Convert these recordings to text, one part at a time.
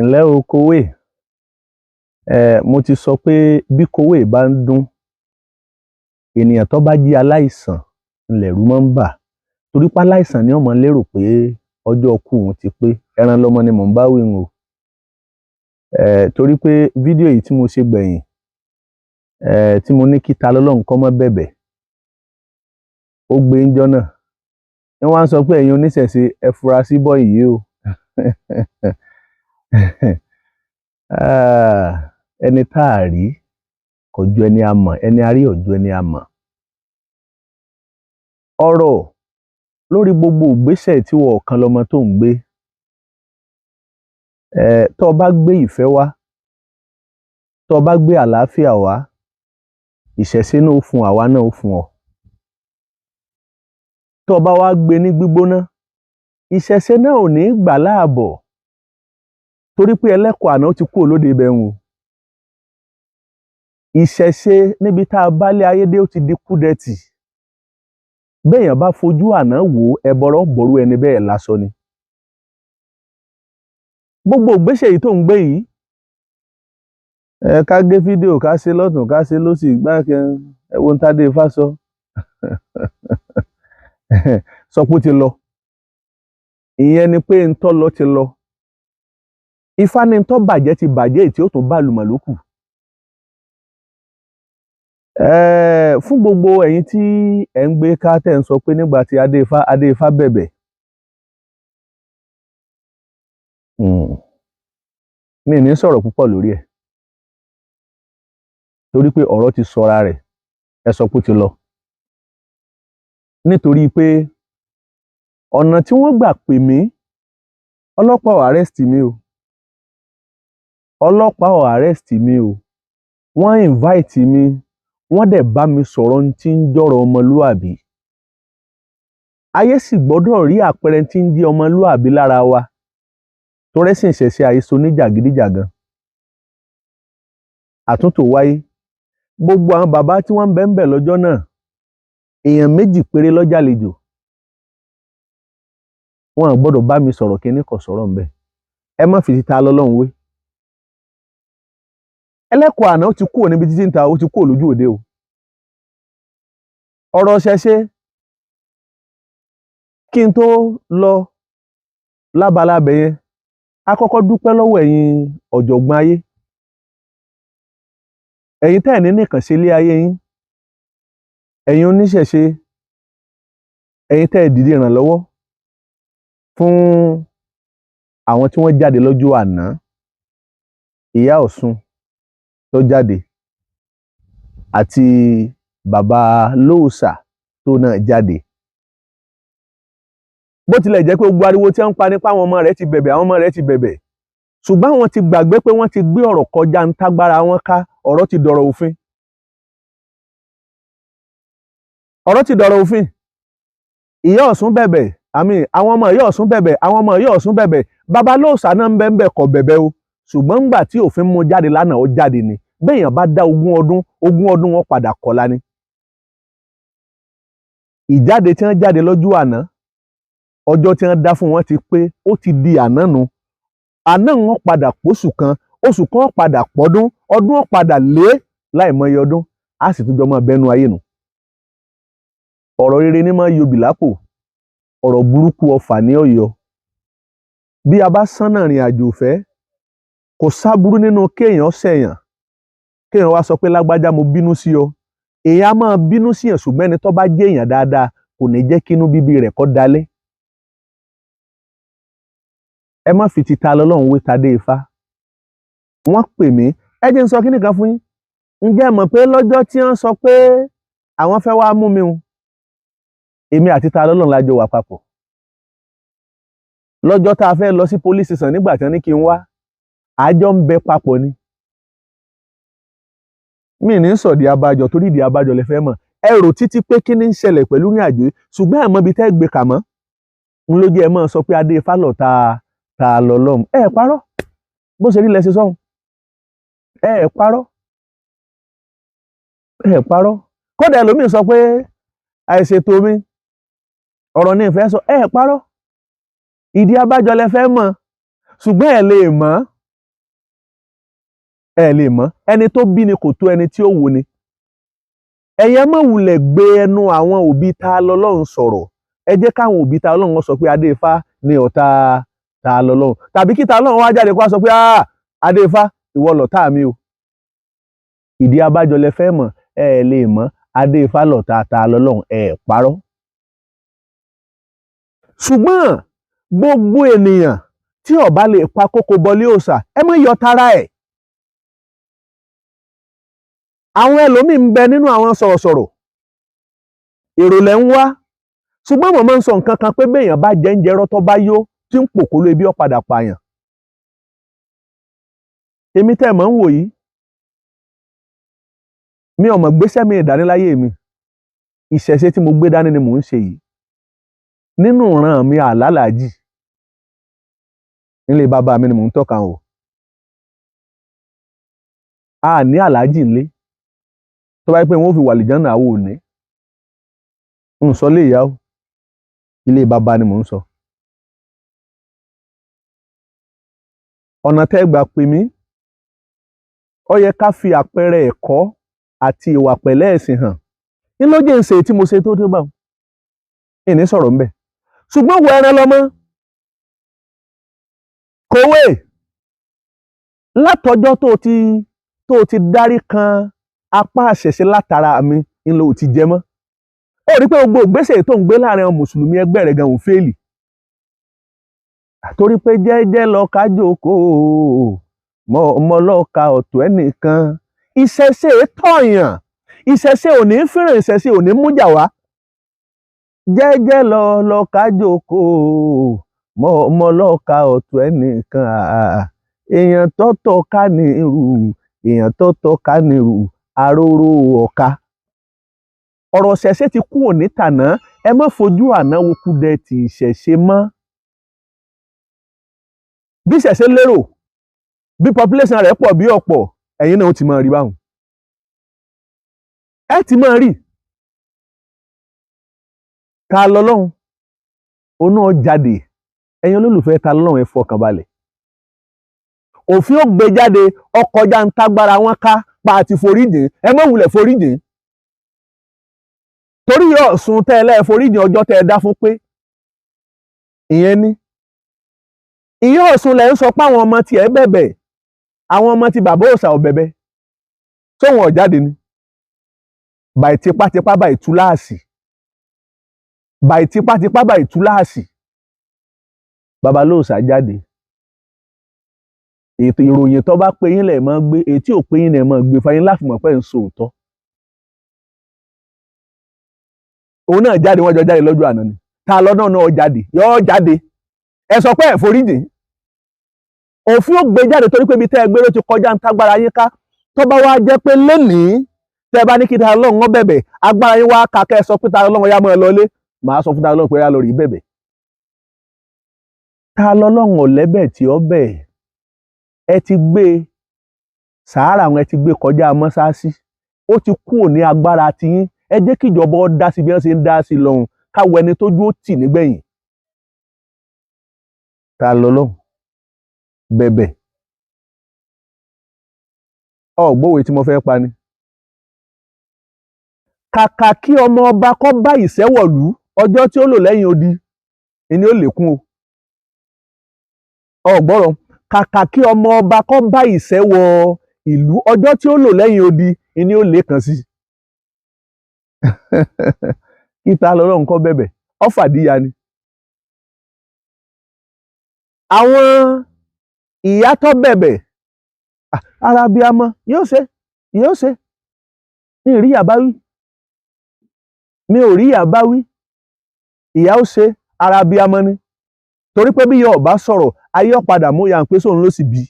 ńlẹ́ o kówè. Mo ti sọ pé bí kówè bá ń dún, ènìyàn tó bá jí aláìsàn ńlẹ̀rú máa ń bà, torí pé aláìsàn ni ó máa lérò pé ọjọ́ ikú òun ti pé. Ẹranlọmọ ni mò ń bá wí o. Torí pé fídíò yìí tí mo ṣe gbẹ̀yìn, tí mo ní kí ta lọ́lọ́run kó má bẹ̀bẹ̀, ó gbé ńjọ́ náà. Wọ́n wá ń sọ pé ẹ̀yin oníṣẹ̀ṣe ẹ fura sí bọ́ yìí o. Ẹni tá a rí kò ju ẹni a mọ̀, ẹni a rí ò ju ẹni a mọ̀. Ọ̀rọ̀ lórí gbogbo ìgbésẹ̀ tí wọ́n kan lọ́mọ tó ń gbé. Tó bá gbé ìfẹ́ wá, tó bá gbé àlàáfíà wá, ìṣẹ̀ṣe náà ó fún àwa náà ó fún ọ. Tó bá wá gbé ní gbígbóná, ìṣẹ̀ṣe náà ò ní gbà láàbọ̀, torí pé ẹlẹ́kọ̀ọ́ àná ó ti kúrò lóde ibẹ̀ ń. Ìṣẹ̀ṣe níbi tá a bá lé ayé dé ó ti di kúdẹ̀tì. Béèyàn bá fojú àná wò ó, ẹbọrọ bọ̀rú ẹni bẹ́ẹ̀ lásọ ni. Gbogbo ìgbésẹ̀ yìí tó ń gbé yìí, ká gé fídíò, ká ṣe lọ́tùn, ká ṣe lósì, gbákan ẹ̀wọ̀n tádé Ifá sọ. Sọ pé ó ti lọ. Ìyẹn ni pé ntọ́ lọ ti lọ. Ifá ní ntọ́ bàjẹ́ ti bàjẹ́, tí ó tún bá lùmọ̀ lókù. Fún gbogbo ẹ̀yin tí ẹ̀ ń gbé ká tẹ̀ ń sọ pé nígbà tí Adé Ifá bẹ̀bẹ̀. Mi ní sọ̀rọ̀ púpọ̀ lórí ẹ̀, torí pé ọ̀rọ̀ ti sọra rẹ̀, ẹ sọ pé ó ti lọ. Nítorí pé ọ̀nà tí wọ́n gbà pè mí, ọlọ́pàá ò arrest mi o. Ọlọ́pàá ò arrest mi o. Wọ́n invite mi, wọ́n dẹ̀ bá mi sọ̀rọ̀ tí ń jọ̀rọ̀ ọmọlúàbí. Ayé sì gbọ́dọ̀ rí àpẹẹrẹ tí ń jẹ́ ọmọlúàbí lára wa, torẹ́sìn ìṣẹ̀ṣe àìsàn oníjàgídíjàgan. Àtúntò wáyé. Gbogbo àwọn bàbá tí wọ́n ń bẹ lọ́jọ́ náà, èèyàn méjì péré ló jálejò. Wọn ò gbọ́dọ̀ bá mi sọ̀rọ̀ kíní kò sọ̀rọ̀ ńbẹ̀. Ẹ má fi títa lọ́lọ́run wé. Ẹlẹ́kọ̀ọ́ àná ó ti kúrò níbi títí ń ta, ó ti kúrò lójú òde o. Ọ̀rọ̀ ṣẹṣẹ, kí n tó lọ lábala bẹ̀ yẹn, a kọ́kọ́ dúpẹ́ lọ́wọ́ ẹ̀yin ọ̀jọ̀gbọ́n ayé. Ẹ̀yin tẹ́ ẹ̀ ní nìkan ṣe ilé ayé yín, ẹ̀yin oníṣẹ̀ṣe, ẹ̀yin tẹ́ ẹ̀ dìde ìrànlọ́wọ́ fún àwọn tí wọ́n jáde lọ́jọ́ àná. Ìyá Ọ̀ṣun tó jáde àti bàbá Lóòsà tó náà jáde. Bó tilẹ̀ jẹ́ pé gbogbo ariwo tí wọ́n ń pa nípa àwọn ọmọ rẹ̀ ti bẹ̀bẹ̀, àwọn ọmọ rẹ̀ ti bẹ̀bẹ̀, ṣùgbọ́n àwọn ti gbàgbé pé wọ́n ti gbé ọ̀rọ̀ kọjá ń tágbára wọn ká. Ọ̀rọ̀ ti dọ̀rọ̀ òfin. Ọ̀rọ̀ ti dọ̀rọ̀ òfin. Ìyá Ọ̀ṣun bẹ̀bẹ̀, àwọn ọmọ Ìyá Ọ̀ṣun bẹ̀bẹ̀, àwọn ọmọ Ìyá Ọ̀ṣun bẹ̀bẹ̀, bàbá Lóòsà náà ń bẹ kò bẹ̀bẹ̀ o. Ṣùgbọ́n ńgbà tí òfin mú jáde lánàá, ó jáde ni. Béèyàn bá dá 20 ọdún wọn padà kọlá ni. Ìjáde tí wọ́n jáde lọ́jọ́ àná, ọjọ́ tí wọ́n dá fún wọn ti pé, ó ti di àná nu. Àná wọn padà pósù kan, oṣù kan padà pọ́dún, ọdún ó padà lé láìmọye ọdún, á sì tún jọ mọ́ bẹnu ayé nu. Ọ̀rọ̀ rere ní máa yọ bìlápò, ọ̀rọ̀ burúkú ọfà ní ọ̀yọ́. Bí a bá sánà rìn àjò ìfẹ́, kò sáburú nínú kéèyàn ṣẹ̀yàn, kéèyàn wá sọ pé lágbájá mo bínú sí ọ. Èèyàn á máa bínú sí yàn, ṣùgbọ́n ẹni tó bá jẹ́ èèyàn dáadáa kò ní jẹ́ kínú bíbí rẹ̀ kó dalẹ̀. Ẹ má fi títa lọ́lọ́run wé tadé Ifá. Wọ́n pè mí, ẹ jẹ́ n sọ kíní kan fún yín. Ǹjẹ́ ẹ mọ̀ pé lọ́jọ́ tí wọ́n sọ pé àwọn fẹ́ wá mú mi hun, èmi àti ta lọ́lọ́run lájọ wà papọ̀. Lọ́jọ́ tá a fẹ́ lọ sí police station nígbà tí wọ́n ní kí n wá, àjọ ń bẹ papọ̀ ni. Mi ní sọ̀dí abájọ torí ìdí abájọ lẹ fẹ́ mọ̀. Ẹ rò títí pé kí ni ń ṣẹlẹ̀ pẹ̀lú ìrìn àjò yìí, ṣùgbọ́n ẹ mọ̀ ibi tẹ́ gbé kà mọ́. N ló jẹ́ ẹ máa sọ pé Adé Ifá lọ ta lọ́lọ́run. Ẹ parọ́. Bó ṣe rí lẹ ṣe sọ́hun. Ẹ parọ́. Ẹ parọ́. Kódà ẹlòmíì sọ pé àìṣètò mi, ọ̀rọ̀ ní ìfẹ́ sọ. Ẹ parọ́. Ìdí abájọ lẹ fẹ́ mọ̀, ṣùgbọ́n ẹ lè mọ̀. ẹ lè mọ̀, ẹni tó bí ni kò tó ẹni tí ó wò ni. Ẹ̀yin ẹ má wulẹ̀ gbé ẹnu àwọn òbí ta lọ́lọ́run sọ̀rọ̀, ẹ jẹ́ káwọn òbí ta lọ́lọ́run sọ pé Adéfá ni ọ̀tá ta lọ́lọ́run, tàbí kí ta lọ́lọ́run wá jáde kó wá sọ pé Adéfá ìwọ lọ̀tá mi o. Ìdí abájọ lẹ fẹ́ mọ̀, ẹ lè mọ̀, Adéfá lọ̀tá ta lọ́lọ́run, ẹ parọ́. Ṣùgbọ́n gbogbo ènìyàn tí ó bá lè pa kókó bọlé òòṣà, ẹ má yọ tara ẹ̀. Àwọn ẹlòmíì ń bẹ nínú àwọn sọ̀rọ̀sọ̀rọ̀, èrò lẹ̀ ń wá, ṣùgbọ́n mo máa ń sọ nǹkan kan pé béèyàn bá jẹ ń jẹrọ tó bá yó tí ń pòkóló ebi ó padà pààyàn. Èmi tẹ́ ẹ̀ mọ̀ ń wò yìí, mi ò mọ̀ gbéṣẹ́ mi ìdání láyé mi, ìṣẹ̀ṣe tí mo gbé dání ni mò ń ṣe yìí. Nínú ìran mi àlálàájì, nílé bàbá mi ni mò ń tọ́ka o. A ní àlájì ńlé, tó bá yẹ pé wọ́n fi wà lìjánà àwọn ò ní. Ń sọ lé ìyá o, ilé bàbá ni mò ń sọ. Ọ̀nà tẹ́ gbà pè mí, ó yẹ ká fi àpẹẹrẹ ẹ̀kọ́ àti ìwà pẹ̀lẹ́ ẹ̀sìn hàn. Ní ló jẹ́ ń ṣe tí mo ṣe tó bá wọn, ìní sọ̀rọ̀ ń bẹ̀. Ṣùgbọ́n wo Ẹranlọmọ, kòwé látọjọ́ tó ti dárí kan apá àṣẹ̀ṣe látara mi ńlọ ò ti jẹ mọ́. Ó rí pé gbogbo ìgbésẹ̀ tó ń gbé láàrin àwọn mùsùlùmí ẹgbẹ́ rẹ̀ gan ò fẹ́ẹ̀lì. Torí pé jẹ́jẹ́ lọ ká jókòó, mọ́ lọ ka ọ̀tọ̀ ẹnìkan. Ìṣẹ̀ṣe tọ̀yàn, ìṣẹ̀ṣe ò ní fẹ́ràn, ìṣẹ̀ṣe ò ní mújà wá. Jẹ́jẹ́ lọ ká jókòó, mọ́ lọ ka ọ̀tọ̀ ẹnìkan. Èèyàn tọ́tọ̀ ká ní irú, èèyàn tọ́tọ̀ ká ní irú, aróró ọ̀ka. Ọ̀rọ̀ ìṣẹ̀ṣe ti kú òní tàná, ẹ má fojú àná wo kúdẹ ti ìṣẹ̀ṣe mọ́. Bí ìṣẹ̀ṣe lérò, bí population rẹ̀ pọ̀ bí ọ̀pọ̀, ẹ̀yin náà ó ti máa rí báwọn. Ẹ ti máa rí. Ta lọ́lọ́run, òun náà jáde. Ẹ̀yin olólùfẹ́ ta lọ́lọ́run, ẹ fọkàn balẹ̀. Òfin ó gbé jáde, ọkọjá ń tágbára wọn ká pa àti foríjìn, ẹ má wulẹ̀ foríjìn. Torí Ọ̀ṣun tẹ́ ẹ lẹ́ẹ̀ foríjìn ọjọ́ tẹ́ ẹ dá fún pé. Ìyẹn ni. Ìyá Ọ̀ṣun lẹ̀ ń sọ pé àwọn ọmọ tiẹ̀ bẹ̀bẹ̀, àwọn ọmọ ti bàbá òòṣà ò bẹ̀bẹ̀. Sóhun ó jáde ni. Bàì tipátipá bàì túláàsì. Bàì tipátipá bàì túláàsì. Bàbá lóòṣà jáde. Ètò ìròyìn tó bá pé yín lẹ̀ máa gbé, èyí tí ò pé yín lẹ̀ máa gbé fáyín láti mọ̀ pé ń sọ òótọ́. Òun náà jáde, wọ́n jọ jáde lọ́jọ́ àná ni. Ta lọ́nà náà jáde, yóò jáde. Ẹ sọ pé ẹ foríjìn. Òfin ó gbé jáde torí pé ibi tẹ́ ẹ gbé ló ti kọjá ń tágbára yín ká. Tó bá wá jẹ́ pé lénìí tẹ́ ẹ bá ní kí ta lọ́run wọn bẹ̀bẹ̀, agbára yín wá ká kẹ́ ẹ sọ pé ta lọ́run yá máa lọlé, màá sọ fún ta lọ́run pé yá lọ rí bẹ̀bẹ̀. Ta lọ́run ò lẹ́bẹ̀ tí ó bẹ̀. Ẹ ti gbé sàárà àwọn, ẹ ti gbé kọjá mọ́sáàsì. Ó ti kúrò ní agbára tiyín. Ẹ jẹ́ kí ìjọba ó dá sí bí wọ́n ṣe ń dá sí lọ́hùn, káwọ ẹni tójú ó tì nígbẹ̀yìn. Ta lọ́lọ́run bẹ̀bẹ̀. Ọ̀gbọ́wé tí mo fẹ́ pa ni. Kàkà kí ọmọ ọba kọ́ bá ìṣẹ́wọ̀lú, ọjọ́ tí ó lò lẹ́yìn odi ni ó lékún o. Ọ̀gbọ́rọ̀, kàkà kí ọmọ ọba kọ́ bá ìṣẹ́wọ̀ ìlú, ọjọ́ tí ó lò lẹ́yìn odi ni ó lékan sí. Kí ta lọ́lọ́run kọ́ bẹ̀bẹ̀, ó fàdíya ni. Àwọn ìyá tó bẹ̀bẹ̀, ara abiyamọ yóò ṣe. Mi ò rí ìyá bá wí. Mi ò rí ìyá bá wí. Ìyá ó ṣe, ara abiyamọ ni. Torí pé bí ìyá ò bá sọ̀rọ̀, ayé ó padà mú ìyá pé sóun ló sì bí.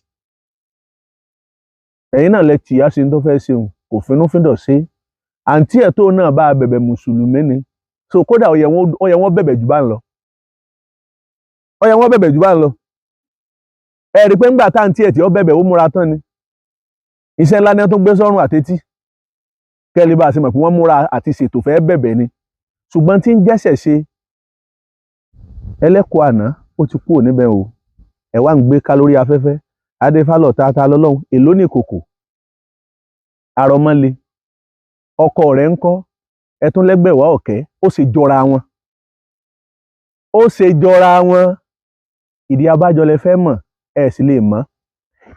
Ẹ̀yin náà lẹ tìyá ṣe tó fẹ́ ṣeun, kò finúfíndọ̀ ṣe. Àǹtí ẹ̀ tó náà bá bẹ̀bẹ̀ mùsùlùmí ni. So kódà ó yẹ wọ́n bẹ̀bẹ̀ jù bá ń lọ. Ó yẹ wọ́n bẹ̀bẹ̀ jù bá ń lọ. Ẹ rí pé ńgbà táǹtí ẹ̀ tí ó bẹ̀bẹ̀ ó múra tán ni. Iṣẹ́ ńlá ni wọ́n tó gbé sọ́rùn àtẹ́tí. Kẹ́lí bá a ṣe mọ̀ pé wọ́n múra àti ṣètò fẹ́ bẹ̀bẹ̀ ni. Ṣùgbọ́n tí ń jẹ́sẹ̀ ṣe ẹlẹ́kọ̀ọ́ àná ó ti kúrò níbẹ̀ o. Ẹ wá ń gbé ká lórí afẹ́fẹ́. Adéfá lọ̀tá ta lọ́lọ́run, èló ní ìkòkò. àrọ̀mọ́lé ọkọ rẹ̀ ńkọ́ ẹ̀tún lẹ́gbẹ̀wá ọ̀kẹ́ ó sì jọra wọn ìdí abájọ lẹ fẹ́ mọ̀ ẹ̀ sì lè mọ̀.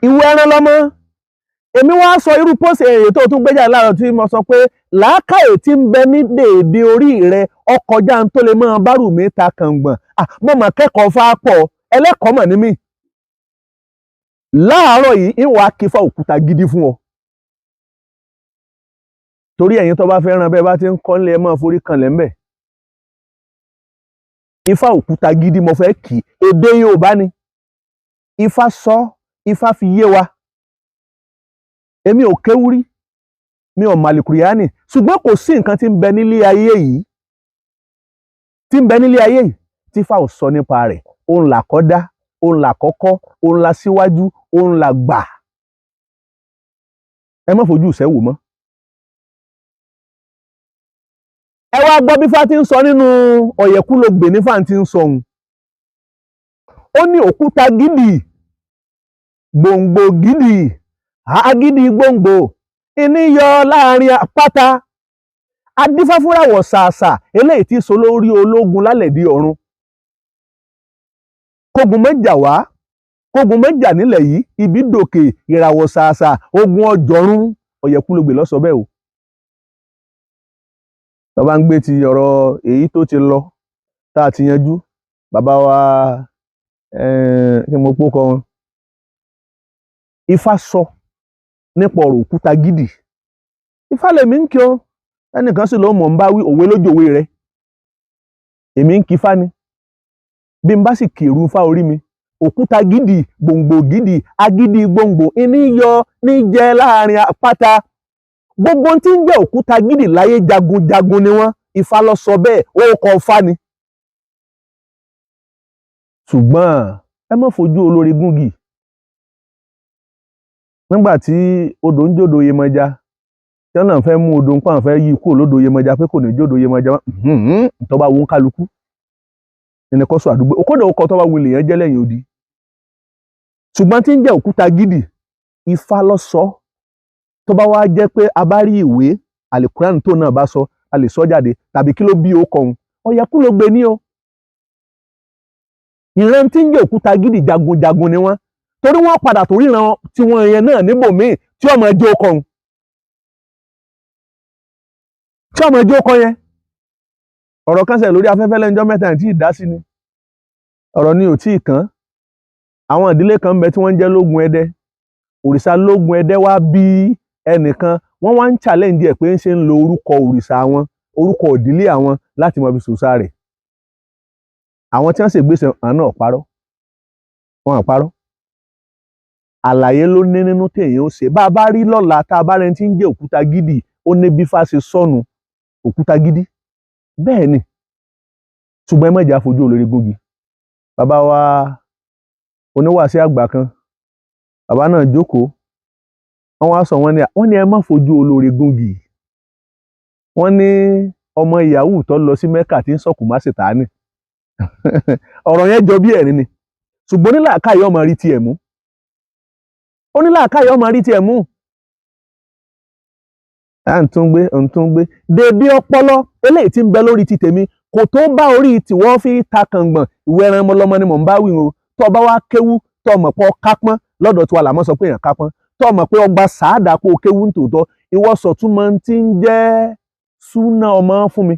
ìwọ Ẹranlọmọ èmi wá sọ irú pósì èyí tó tún gbéjà láàárọ̀ tí mo sọ pé làákàyè tí ń bẹ ní dèédé orí rẹ ọkọjá ń tó lè máa bárù mi ta kàngbọ̀n mo mà kẹ́kọ̀ọ́ fápọ̀ ẹlẹ́kọ̀ọ́ mọ̀ ní mí láàárọ̀ yìí ìwà kífà òkúta gidi fún ọ torí ẹ̀yin tó bá fẹ́ ràn bẹ́ẹ̀ bá ti ń kọ́ nílé ẹ máa forí kanlẹ̀ ńbẹ̀ ifá òkúta gidi mo fẹ́ kì í èdè Yorùbá ni ifá sọ ifá fi yé wa èmi ò kéwúrí mi ò màlìkùrìánì ṣùgbọ́n kò sí nǹkan tí ń bẹ nílé ayé yìí tí ifá ò sọ nípa rẹ̀ òun là kọ́dá òun là kọ́kọ́ òun là síwájú òun là gbà ẹ má fojú ìṣẹ́wò mọ́. ẹ wá gbọ́ bí Ifá ti ń sọ nínú Ọ̀yẹ̀kúlógbè ní Ifá ti ń sọ òun ó ní òkúta gidi gbòǹgbò gidi àgídí gbòǹgbò ìní yọ láàrin àpáta adífáfúráwọ̀ ṣàṣà eléyìí tí so lórí ológun lálẹ̀dí ọ̀run kógun méjà wá kógun méjà nílẹ̀ yìí ibi dòkè ìràwọ̀ ṣàṣà ogun ọjọ́rún Ọ̀yẹ̀kúlógbè ló sọ bẹ́ẹ̀ o. bàbá ń gbé ti ọ̀rọ̀ èyí tó ti lọ tá a ti yanjú bàbá wa kí mo pókọ wọn Ifá sọ nípa ọ̀rọ̀ òkúta gidi Ifá lèmi ń kí ọ ẹnìkan sì ló mọ̀ ń bá wí òwe lójòwe rẹ èmi ń kí Ifá ni bí n bá sì kèrú Ifá orí mi òkúta gidi gbòǹgbò gidi agídí gbòǹgbò ìní yọ ní jẹ láàrin àpáta gbogbo tí ń jẹ́ òkúta gidi láyé jagunjagun ni wọ́n Ifá ló sọ bẹ́ẹ̀ ó kọ Ifá ni. ṣùgbọ́n ẹ má fojú olórí gúngì nígbà tí odò ń jòdò Yemọja tí wọ́n náà fẹ́ mú odò ń pàǹ fẹ́ yí kúrò lódò Yemọja pé kò ní jòdò Yemọja tó bá wù ń kálukú ẹni kọ́ sọ àdúgbò kódà ó kọ tó bá wù lèèyàn jẹ́ lẹ́yìn odi ṣùgbọ́n tí ń jẹ́ òkúta gidi Ifá ló sọ tó bá wá jẹ́ pé a bá rí ìwé àlìkùránì tó náà bá sọ a lè sọ jáde tàbí kí ló bí ó kọ̀hún Ọ̀yẹ̀kúlógbè ní o ìran tí ń jẹ́ òkúta gidi jagunjagun ni wọ́n torí wọ́n padà tó ríran tí wọ́n yẹn náà níbòmíì tí ọmọ ẹjọ́ kọ̀hún tí ọmọ ẹjọ́ kọ yẹn ọ̀rọ̀ kan ṣẹlẹ̀ lórí afẹ́fẹ́ lẹ́njọ́ mẹ́ta tí ì dá sí ni ọ̀rọ̀ ni ò tí ì kàn àwọn ìdílé kan ń bẹ tí wọ́n ń jẹ́ lógun Ẹdẹ òrìṣà lógun Ẹdẹ wá bí ẹnìkan wọ́n wá ń challenge ẹ̀ pé ń ṣe ń lo orúkọ òrìṣà wọn orúkọ ìdílé àwọn láti mọ fi sòsà rẹ̀ àwọn tí wọ́n ṣègbésẹ̀ àná ọ̀parọ́ wọn àparọ́ àlàyé ló ní nínú téèyàn ó ṣe bá a bá rí lọ́la tá a bá rẹni tí ń jẹ́ òkúta gidi ó ní bí Ifá ṣe sọnù òkúta gidi bẹ́ẹ̀ ni ṣùgbọ́n ẹ má jẹ́ àfojú olórí gúngi bàbá wa oníwàásí àgbà kan bàbá náà jókòó wọ́n wá sọ wọ́n ní ẹ má fojú olórí gúngi wọ́n ní ọmọ yahoo tó lọ sí Mẹ́kà tí ń sọ̀kù má Sátánì ọ̀rọ̀ yẹn jọ bí ẹ̀rín ni ṣùgbọ́n onílàákàyè ọmọ rí tiẹ̀ mú onílàákàyè ọmọ rí tiẹ̀ mú ntúngbé dèbí ọpọlọ eléyìí tí ń bẹ lórí ti tèmi kò tó bá orí tí wọ́n fi ta kàngbọ̀n ìwé Ẹranlọmọ ni mò ń bá wí o tó bá wá kéwú tó mọ̀ pé kápọ́n lọ́dọ̀ tí wà lámọ́ sọ pé èèyàn kápọ́n tó mọ̀ pé ọgbà sàádà kó kéwú ń tòótọ́ ìwọ sọ̀túnmọ̀ tí ń jẹ́ súnà ọmọ fún mi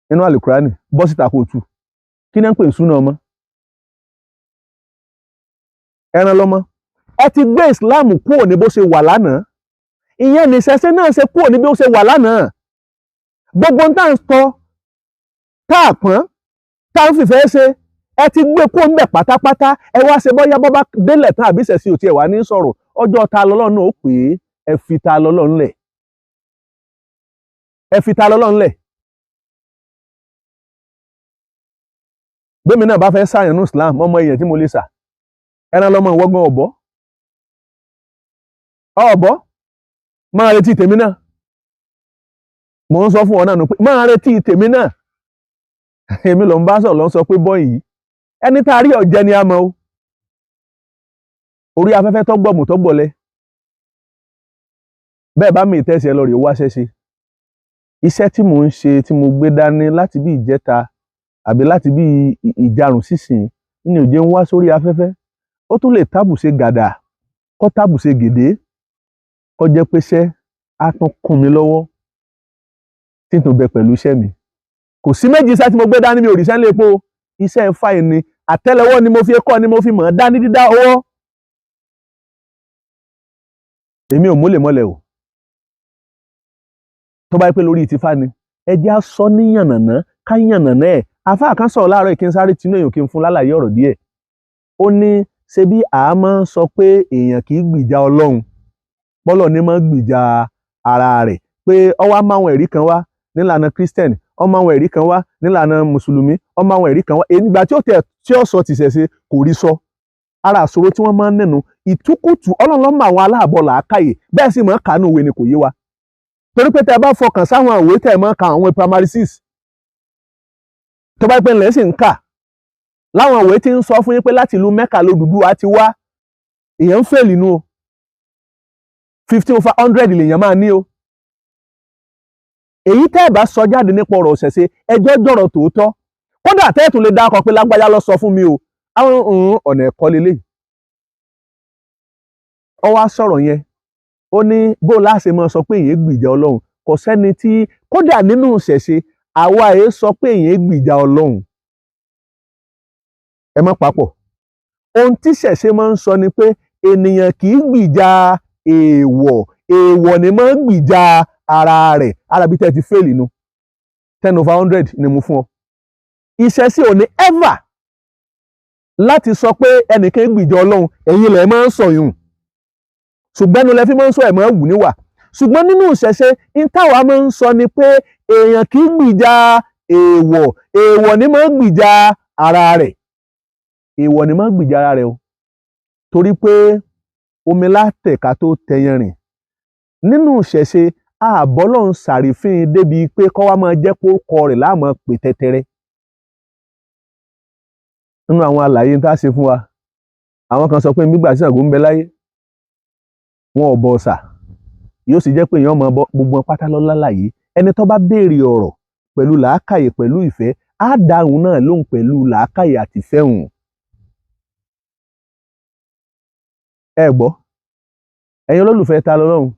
nínú àlùkùránì bọ́ síta kó tú kí ni ń pè súnà ọmọ Ẹranlọmọ ẹ ti gbé Islam kúrò ní bó ṣe wà lánàá ìyẹn ní Ìṣẹ̀ṣe náà ṣe kúrò ní bí ó ṣe wà lánàá gbogbo tá ń sọ tá a pọ́n tá ń fìfẹ́ ṣe ẹ ti gbé kúrò ń bẹ̀ pátápátá ẹ wá ṣe bọ́yá bọ́ bá délẹ̀ tán àbí Ìṣẹ̀ṣe ò tiẹ̀ wá ní sọ̀rọ̀ ọjọ́ ta lọ́lọ́run náà ó pè é ẹ fi ta lọ́lọ́run lẹ̀ ẹ fi ta lọ́lọ́run lẹ̀ gbémi náà bá fẹ́ sáyẹn ní Islam ọmọ èèyàn tí mo lè sà Ẹranlọmọ ìwọ́gbọ́n ọ̀bọ máa retí tèmi náà mò ń sọ fún ọ náà nù pé máa retí tèmi náà èmi ló ń bá sọ̀rọ̀ ló ń sọ pé bọ́ yìí ẹni tá a rí ọ̀jẹ̀ ni a mọ̀ o orí afẹ́fẹ́ tó gbọ̀mù tó gbọ̀lẹ̀ bẹ́ẹ̀ bá mi tẹ́sí ẹ lọ rè wá ṣẹ́ṣe iṣẹ́ tí mò ń ṣe tí mo gbé dání láti bí ìjẹta àbí láti bí ìjarùn sísìn ní òjé ń wá sórí afẹ́fẹ́ ó tún lè tábùṣe gàdà kó tábùṣe gèdè kó jẹ́ pé iṣẹ́ á tún kún mi lọ́wọ́ tí n tún bẹ pẹ̀lú iṣẹ́ mi kò sí méjì iṣẹ́ tí mo gbé dání mi ò rí iṣẹ́ lè po iṣẹ́ fáì ni àtẹ́lẹwọ́ ni mo fi kọ́ ni mo fi mọ̀ ọ́ dání dídá owó èmi ò múlẹ̀ mọ́lẹ̀ o tó bá yẹ pé lórí ìtìfá ni ẹ jẹ́ á sọ ní yànnàná ká yànnàná ẹ̀ àfáà kan sọ̀rọ̀ láàárọ̀ kí n sáré tinú èèyàn kí n fún lálàyé ọ̀rọ̀ díẹ̀ ó ní ṣe bí a máa ń sọ pé èèyàn kì í gbìjà ọlọ́run bọ́lọ̀ ní máa ń gbìjà ara rẹ̀ pé ó wá máwọn ẹ̀rí kan wá nílànà Christian ó máwọn ẹ̀rí kan wá nílànà mùsùlùmí ó máwọn ẹ̀rí kan wá ìgbà tí ó sọ tìṣẹ̀ṣe kò rí sọ ara àṣòro tí wọ́n máa ń nẹnu ìtúkùtù ọlọ́run ló mọ àwọn aláàbọ̀ làákàyè bẹ́ẹ̀ sì máa ń kàánú òwe ni kò yé wa torí pé tẹ́ ẹ bá fọkàn sáwọn òwe tẹ́ ẹ máa ń ka àwọn primary six tó bá pẹ́ ńlẹ̀ sì ń kà láwọn òwe tí ń sọ fún yín pé láti ìlú Mẹ́kà l'Odùduwà ti wá èèyàn ń fèlì nu o 15/100 lèèyàn máa ní o èyí tẹ́ ẹ bá sọ jáde nípa ọ̀rọ̀ ìṣẹ̀ṣe ẹjọ́ jọ̀rọ̀ tòótọ́ kódà tẹ́ ẹ tún lè dákọ pé lágbájá ló sọ fún mi o àwọn ọ̀nà ẹ̀kọ́ lélẹ̀ ó wá sọ̀rọ̀ yẹn ó ní bó láṣẹ máa sọ pé èèyàn gbìjà ọlọ́run kò sẹ́ni tí kódà nínú ìṣẹ̀ṣe àwa èé sọ pé èèyàn gbìjà ọlọ́run ẹ má papọ̀ ohun tí ìṣẹ̀ṣe máa ń sọ ni pé ènìyàn kì í gbìjà èèwọ̀ ni máa ń gbìjà ara rẹ̀ arábí tẹ́ ti fèèlì nu 10/100 ni mo fún ọ ìṣẹ̀ṣe ò ní ever láti sọ pé ẹnìkan gbìjà ọlọ́run ẹ̀yin lẹ̀ máa ń sọ yùn ṣùgbọ́n ẹnu lẹ fi máa ń sọ ẹ̀ máa wù níwà ṣùgbọ́n nínú ìṣẹ̀ṣe ní táwa máa ń sọ ni pé èèyàn kì í gbìjà èèwọ̀ ni máa ń gbìjà ara rẹ̀ èèwọ̀ ni máa ń gbìjà ara rẹ̀ o torí pé omi látẹ̀ka tó tẹyàn rìn nínú ìṣẹ̀ṣe àbọ́lọ̀ ń ṣàrífín débi pé kọ́ wa máa jẹ́ kórúkọ rẹ̀ láàmú pè tẹ́tẹ́rẹ́ nínú àwọn àlàyé tá a ṣe fún wa àwọn kan sọ pé nígbà tí Ṣàngó ń bẹ láyé wọn ò bọ ọ̀ṣà yóò sì jẹ́ pé èèyàn mọ gbogbo pátá lọ́lá láyé ẹni tó bá béèrè ọ̀rọ̀ pẹ̀lú làákàyè pẹ̀lú ìfẹ́ á dáhùn náà lóhùn pẹ̀lú làákàyè àti ìfẹ́ hùn. ẹ gbọ́ ẹ̀yin olólùfẹ́ ta lọ́lọ́run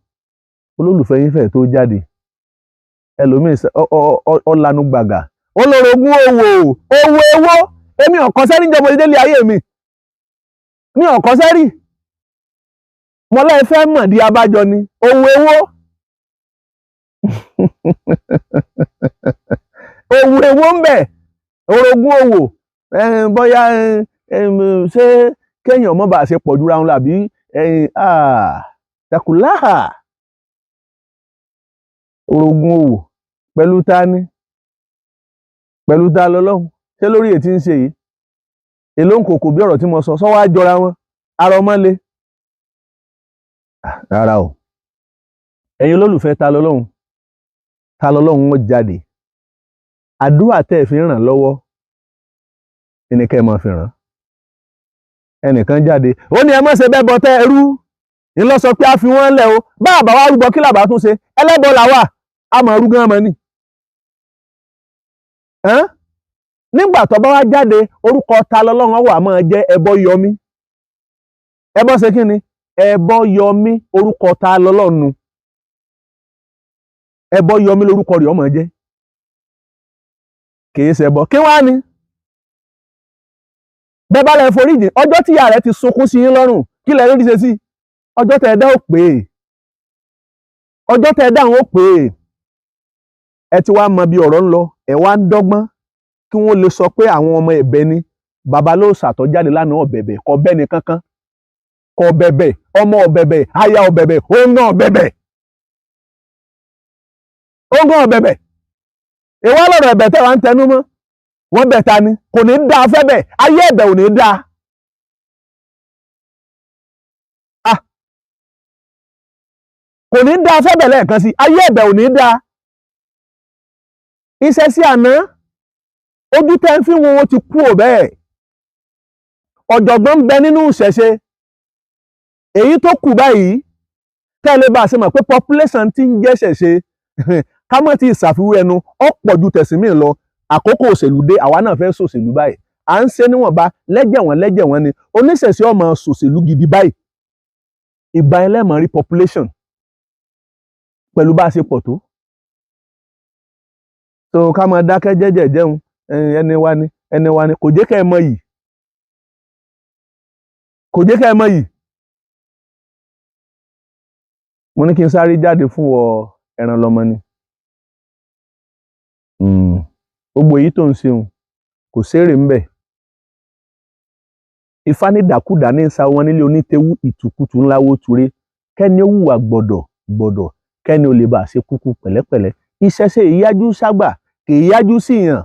olólùfẹ́ yín fẹ́ tó jáde ẹlòmíín ọ̀lànà gbàgà olórogún owó ewó èmi ọ̀kan sẹ́rí ìjọba ìdílé ayé mi ọ̀kan sẹ́rí mọ́lá ẹ fẹ́ mọ̀ di abájọ ni owó ewó ń bẹ orogún owó bóyá ṣé kéèyàn mọ́ bá ṣe pọ̀ jura wọn làbí takùláhà orogún owó pẹ̀lú ta ni pẹ̀lú ta lọ́lọ́run ṣé lórí ètí ń ṣe yìí èló ń kòkò bí ọ̀rọ̀ tí mo sọ sọ́wọ́ á jọra wọn ara ọmọ le rárá o ẹ̀yin olólùfẹ́ ta lọ́lọ́run ó jáde àdúrà tẹ́ ẹ fi ràn lọ́wọ́ ẹnìkan ẹ máa fi ràn ẹnìkan jáde ó ní ẹ má ṣe bẹ́ẹ̀ bọ́ tẹ́ ẹrú ńlọ sọ pé a fi wọ́n lẹ̀ o bá àbá wa rúbọ kí làbá tún ṣe ẹlẹ́bọ làwà a máa rú gan mọ́ ni nígbà tó bá wá jáde orúkọ ta lọ́lọ́run wà máa jẹ́ ẹbọ yọmí ẹbọ ṣe kí ni ẹbọ yọmí orúkọ ta lọ́lọ́run nu ẹbọ yọmí lórúkọ rẹ̀ ọmọ jẹ́ kìí ṣẹbọ kí wá ni bẹ́ẹ̀ bá lẹ foríjì ọjọ́ tí ìyá rẹ̀ ti sunkún sí yín lọ́rùn kí lẹ rí ṣe sí ọjọ́ tẹ ẹ̀dá ò pé ọjọ́ tẹ ẹ̀dá ò pé ẹ ti wá mọ bí ọ̀rọ̀ ń lọ ẹ wá ń dọ́gbọ́n kí wọ́n lè sọ pé àwọn ọmọ ẹ̀bẹ̀ ni bàbá ló ṣàtọ́jáde lánàá ọ̀bẹ̀bẹ̀ kọ bẹ́ẹ̀ ni kankan kọ bẹ̀bẹ̀ ọmọ ọ̀bẹ̀bẹ̀ aya ọ̀bẹ̀bẹ̀ òun ọ̀bẹ̀bẹ̀ ogun ọ̀bẹ̀bẹ̀ ìwọ lọ́rọ̀ ẹ̀bẹ̀ tẹ́ wà ń tẹnu mọ́ wọ́n bẹ̀ ta ni kò ní dá a fẹ́ bẹ̀ ayé ẹ̀bẹ̀ ò ní dá a kò ní dá a fẹ́ bẹ̀ lẹ́ẹ̀kan sí ayé ẹ̀bẹ̀ ò ní dá iṣẹ́ sí àná ojú tẹ́ ń fi wọn ti kú ò bẹ́ẹ̀ ọ̀jọ̀gbọ́n ń bẹ nínú ìṣẹ̀ṣe èyí tó kù báyìí kẹ́lẹ́ bá a ṣe mọ̀ pé population tí ń jẹ́ Ìṣẹ̀ṣe ká mọ̀ tí ìṣàfiwé ẹnu ọ̀pọ̀ ju tẹ̀sìn míì lọ. Àkókò òṣèlú dé, àwa náà fẹ́ ṣòṣèlú báyìí, à ń ṣe níwọ̀nba lẹ́jẹ̀ wọ́n ni. Oníṣẹ̀ṣe ọmọ ṣòṣèlú gidi báyìí, ìgbà yẹn lẹ́mọ̀ rí population pẹ̀lú bá a ṣe pọ̀ tó. So ká máa dákẹ́ jẹ́jẹ́ jẹun ẹni wa ni kò jẹ́ kẹ́ ẹ mọ yìí, kò jẹ́ kẹ́ ẹ mọ yìí. Mo ní kí n sáré jáde fún wọ Ẹranlọmọ ni. Gbogbo èyí tó ń ṣeun kò sérè ńbẹ̀. Ifá ní dàkúdà ní sa wọn nílé onítewú, ìtùkùtù ńlá wó ture, kẹ́ni ó hùwà gbọ̀dọ̀ kẹ́ni ó lè bá ṣe kúkú pẹ̀lẹ́pẹ̀lẹ́. Ìṣẹ̀ṣe ìyájú ságbà kì í yájú sí yàn,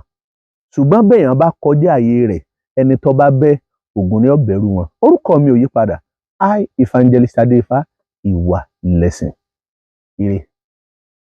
ṣùgbọ́n béèyàn bá kọjá àyè rẹ̀, ẹni tó bá bẹ́ Ògún ni ó bẹ̀rù wọn. Orúkọ mi ò yí padà, I Evangelist Adéifá, ìwà lẹ̀sìn. Ire.